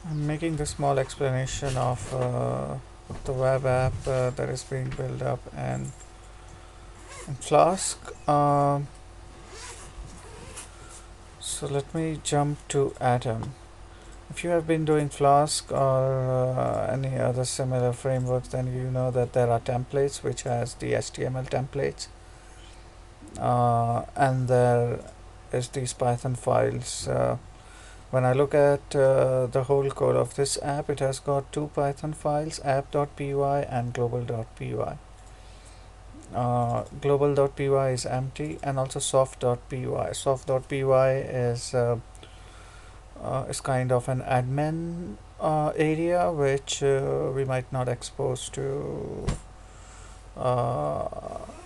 I'm making the small explanation of the web app that is being built up in Flask. So let me jump to Atom. If you have been doing Flask or any other similar frameworks, then you know that there are templates which has the HTML templates, and there is these Python files. When I look at the whole code of this app, it has got two Python files, app.py and global.py. Global.py is empty, and also soft.py. Soft.py is kind of an admin area which we might not expose to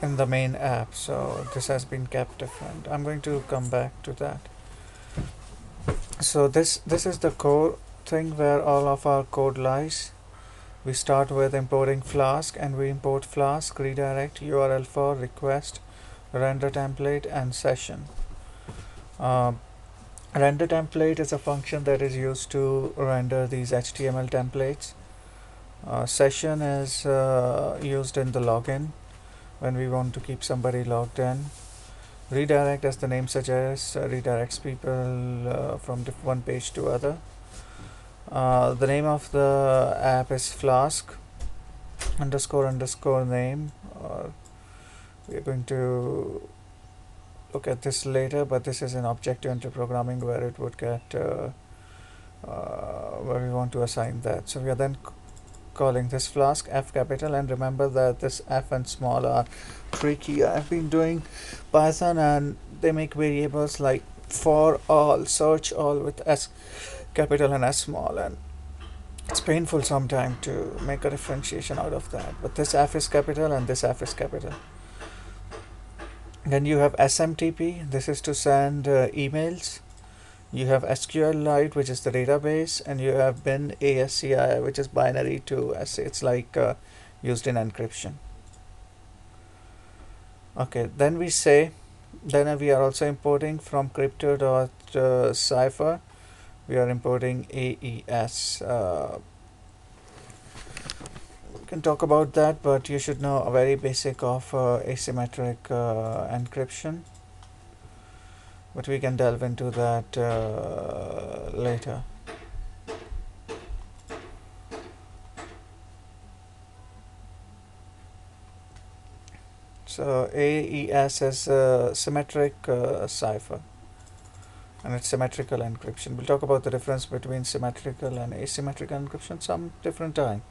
in the main app. So this has been kept different. I'm going to come back to that. So this is the core thing where all of our code lies. We start with importing Flask, and we import Flask, redirect, URL for, request, render template, and session. Uh, Render template is a function that is used to render these HTML templates. Session is used in the login when we want to keep somebody logged in. Redirect, as the name suggests, redirects people from one page to other. The name of the app is Flask __ name. We're going to look at this later, but this is an object-oriented programming where it would get where we want to assign that. So we are then calling this Flask F capital, and remember that this F and small are tricky. I've been doing Python and they make variables like for all, search all with S capital and S small, and it's painful sometimes to make a differentiation out of that. But this F is capital and this F is capital. Then you have SMTP, this is to send emails. You have SQLite, which is the database, and you have bin ASCII, which is binary to S. It's like used in encryption. Okay, then we say, then we are also importing from crypto.cipher. We are importing AES. We can talk about that, but you should know a very basic of asymmetric encryption. But we can delve into that later. So AES is symmetric cipher, and it's symmetrical encryption. We'll talk about the difference between symmetrical and asymmetrical encryption some different time.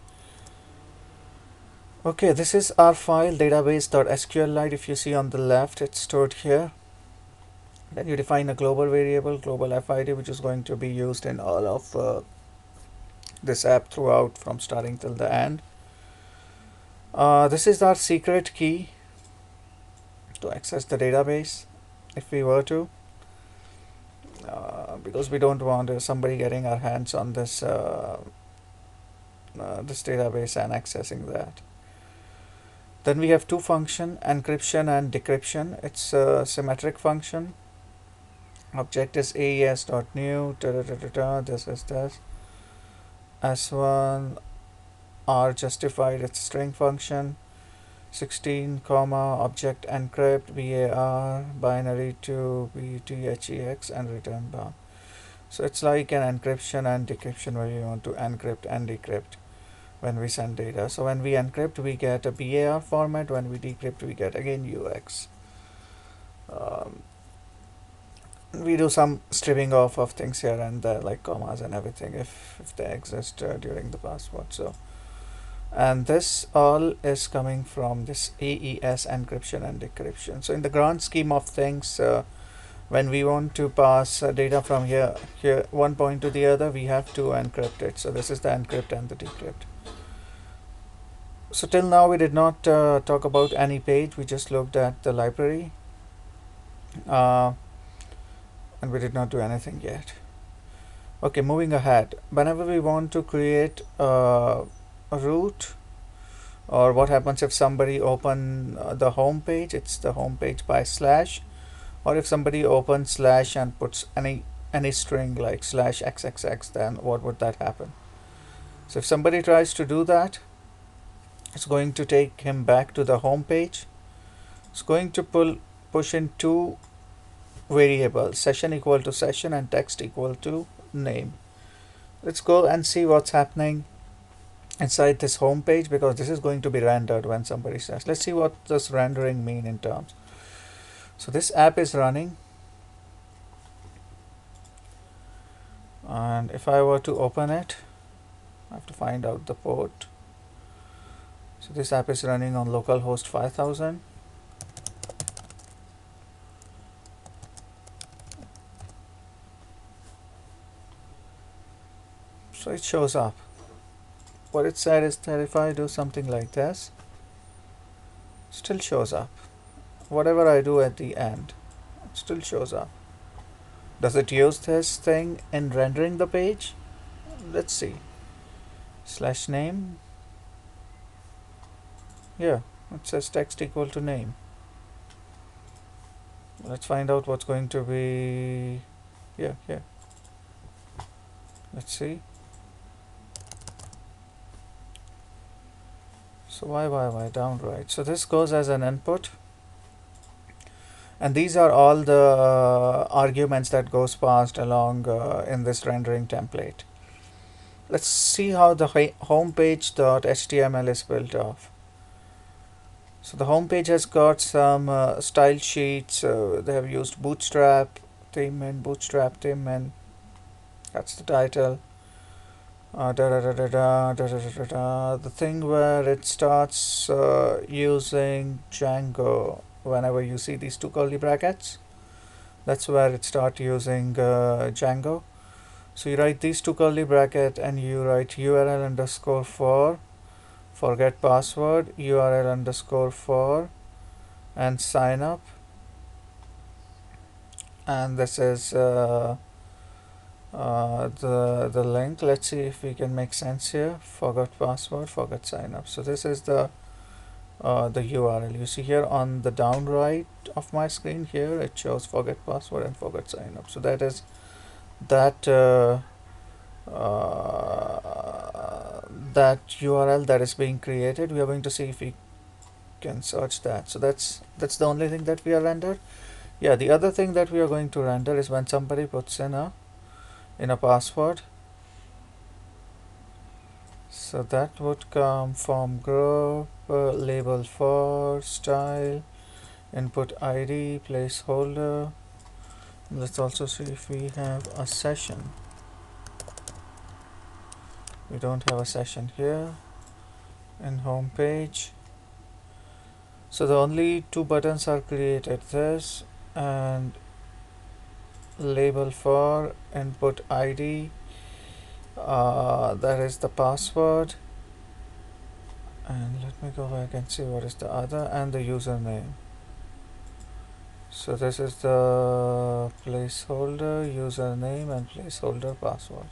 Okay, this is our file database.sqlite. If you see on the left, it's stored here. Then you define a global variable, global FID, which is going to be used in all of this app throughout from starting till the end. This is our secret key to access the database if we were to, because we don't want somebody getting our hands on this this database and accessing that. Then we have two functions, encryption and decryption. It's a symmetric function. Object is aes.new, this is this. S1 R justified, it's string function. 16 comma object encrypt var binary to bthex and return bound. So it's like an encryption and decryption where you want to encrypt and decrypt when we send data. So when we encrypt, we get a bar format. When we decrypt, we get again ux. We do some stripping off of things here and there, like commas and everything, if they exist during the password. So, and this all is coming from this AES encryption and decryption. So in the grand scheme of things, when we want to pass data from here one point to the other, we have to encrypt it. So this is the encrypt and the decrypt. So till now we did not talk about any page. We just looked at the library. And we did not do anything yet. Okay, moving ahead. Whenever we want to create a root, or what happens if somebody open the home page, it's the home page by slash, or if somebody opens slash and puts any any string like /xxx, then what would that happen? So if somebody tries to do that, it's going to take him back to the home page. It's going to push in two variables, session equal to session and text equal to name. Let's go and see what's happening inside this home page, because this is going to be rendered when somebody says. Let's see what does rendering mean in terms. So this app is running, and if I were to open it, I have to find out the port. So this app is running on localhost 5000. So it shows up. What it said is that if I do something like this, still shows up. Whatever I do at the end, it still shows up. Does it use this thing in rendering the page? Let's see. /name. Yeah, it says text equal to name. Let's find out what's going to be. Yeah, here. Let's see. So why down right? So this goes as an input, and these are all the arguments that goes passed along in this rendering template. Let's see how the homepage.html is built off. So the homepage has got some style sheets. They have used bootstrap theme in, that's the title. The thing where it starts using Django. Whenever you see these two curly brackets, that's where it starts using Django. So you write these two curly bracket and you write URL underscore for forget password, URL underscore for, and sign up. And this is the link. Let's see if we can make sense here. Forgot password, forgot sign up. So this is the URL. You see here on the down right of my screen here, it shows forget password and forgot sign up. So that is that that URL that is being created. We are going to see if we can search that. So that's the only thing that we are rendered. Yeah, the other thing that we are going to render is when somebody puts in a password. So that would come from group, label for, style, input ID, placeholder. Let's also see if we have a session. We don't have a session here in home page. So the only two buttons are created, this and label for, input ID, that is the password, and let me go back and see what is the other, and the username. So this is the placeholder, username, and placeholder password,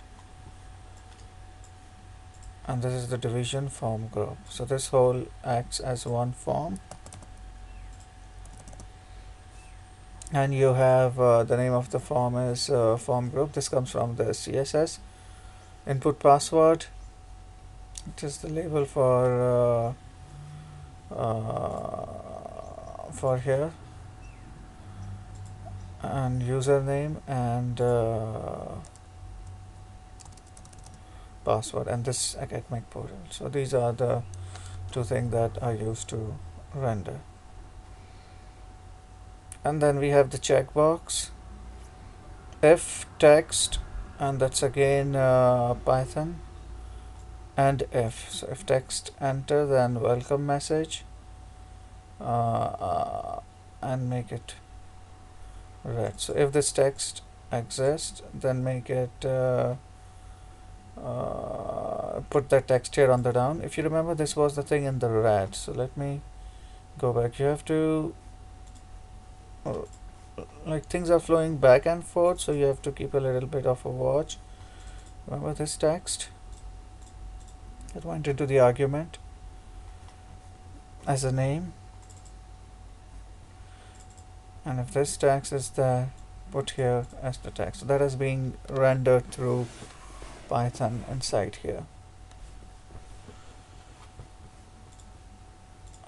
and this is the division form group. So this whole acts as one form, and you have the name of the form is form group. This comes from the CSS. Input password, it is the label for here, and username and password, and this academic portal. So these are the two things that are used to render. And then we have the checkbox, if text, and that's again Python, and if. So if text enter, then welcome message, and make it red. So if this text exists, then make it put that text here on the down. If you remember, this was the thing in the red. So let me go back. You have to like things are flowing back and forth, so you have to keep a little bit of a watch. Remember this text that went into the argument as a name, and if this text is there, put here as the text. So that is being rendered through Python inside here.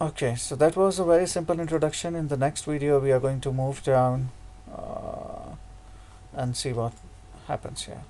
Okay, so that was a very simple introduction. In the next video we are going to move down and see what happens here.